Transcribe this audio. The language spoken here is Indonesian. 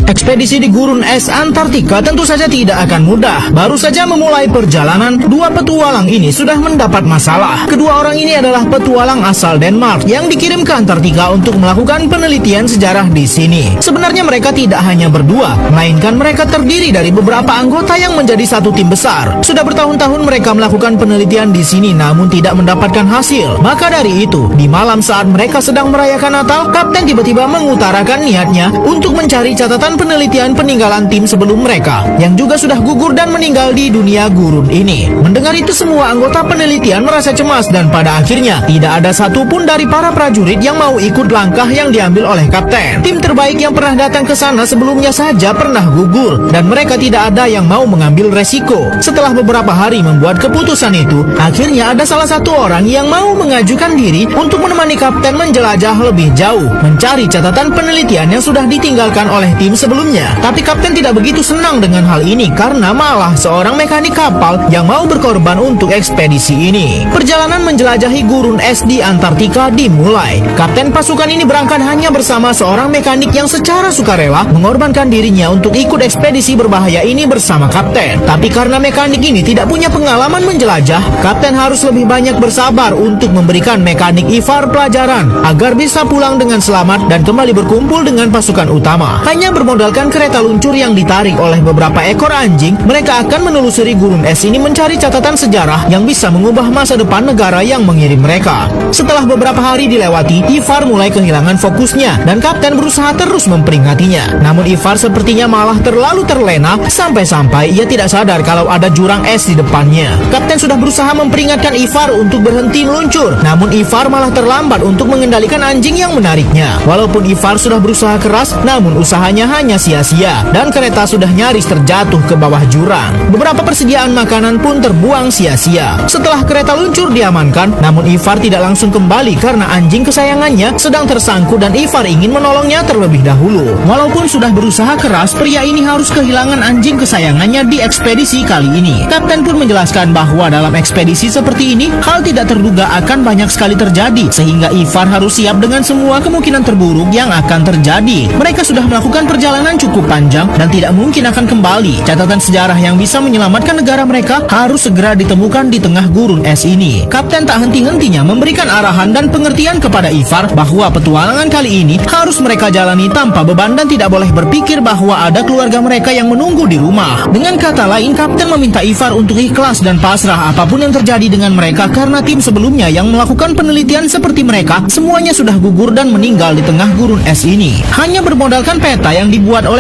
Ekspedisi di gurun es Antartika tentu saja tidak akan mudah. Baru saja memulai perjalanan, dua petualang ini sudah mendapat masalah. Kedua orang ini adalah petualang asal Denmark yang dikirim ke Antartika untuk melakukan penelitian sejarah di sini. Sebenarnya mereka tidak hanya berdua, melainkan mereka terdiri dari beberapa anggota yang menjadi satu tim besar. Sudah bertahun-tahun mereka melakukan penelitian di sini namun tidak mendapatkan hasil. Maka dari itu, di malam saat mereka sedang merayakan Natal, Kapten tiba-tiba mengutarakan niatnya untuk mencari catatan penelitian peninggalan tim sebelum mereka yang juga sudah gugur dan meninggal di dunia gurun ini. Mendengar itu, semua anggota penelitian merasa cemas dan pada akhirnya tidak ada satupun dari para prajurit yang mau ikut langkah yang diambil oleh Kapten. Tim terbaik yang pernah datang ke sana sebelumnya saja pernah gugur dan mereka tidak ada yang mau mengambil resiko. Setelah beberapa hari membuat keputusan itu, akhirnya ada salah satu orang yang mau mengajukan diri untuk menemani Kapten menjelajah lebih jauh, mencari catatan penelitian yang sudah ditinggalkan oleh tim sebelumnya. Tapi Kapten tidak begitu senang dengan hal ini karena malah seorang mekanik kapal yang mau berkorban untuk ekspedisi ini. Perjalanan menjelajahi gurun es di Antartika dimulai. Kapten pasukan ini berangkat hanya bersama seorang mekanik yang secara sukarela mengorbankan dirinya untuk ikut ekspedisi berbahaya ini bersama Kapten. Tapi karena mekanik ini tidak punya pengalaman menjelajah, Kapten harus lebih banyak bersabar untuk memberikan mekanik Ivar pelajaran agar bisa pulang dengan selamat dan kembali berkumpul dengan pasukan utama. Hanya bermodalkan kereta luncur yang ditarik oleh beberapa ekor anjing, mereka akan menelusuri gurun es ini mencari catatan sejarah yang bisa mengubah masa depan negara yang mengirim mereka. Setelah beberapa hari dilewati, Ivar mulai kehilangan fokusnya dan Kapten berusaha terus memperingatinya. Namun Ivar sepertinya malah terlalu terlena sampai-sampai ia tidak sadar kalau ada jurang es di depannya. Kapten sudah berusaha memperingatkan Ivar untuk berhenti meluncur, namun Ivar malah terlambat untuk mengendalikan anjing yang menariknya. Walaupun Ivar sudah berusaha keras, namun usahanya hanya sia-sia dan kereta sudah nyaris terjatuh ke bawah jurang. Beberapa persediaan makanan pun terbuang sia-sia. Setelah kereta luncur diamankan, namun Ivar tidak langsung kembali karena anjing kesayangannya sedang tersangkut dan Ivar ingin menolongnya terlebih dahulu. Walaupun sudah berusaha keras, pria ini harus kehilangan anjing kesayangannya di ekspedisi kali ini. Kapten pun menjelaskan bahwa dalam ekspedisi seperti ini, hal tidak terduga akan banyak sekali terjadi, sehingga Ivar harus siap dengan semua kemungkinan terburuk yang akan terjadi. Mereka sudah melakukan perjalanan cukup panjang dan tidak mungkin akan kembali. Catatan sejarah yang bisa menyelamatkan negara mereka harus segera ditemukan di tengah gurun es ini. Kapten tak henti-hentinya memberikan arahan dan pengertian kepada Ivar bahwa petualangan kali ini harus mereka jalani tanpa beban dan tidak boleh berpikir bahwa ada keluarga mereka yang menunggu di rumah. Dengan kata lain, Kapten meminta Ivar untuk ikhlas dan pasrah apapun yang terjadi dengan mereka karena tim sebelumnya yang melakukan penelitian seperti mereka semuanya sudah gugur dan meninggal di tengah gurun es ini. Hanya bermodalkan peta yang dibuat oleh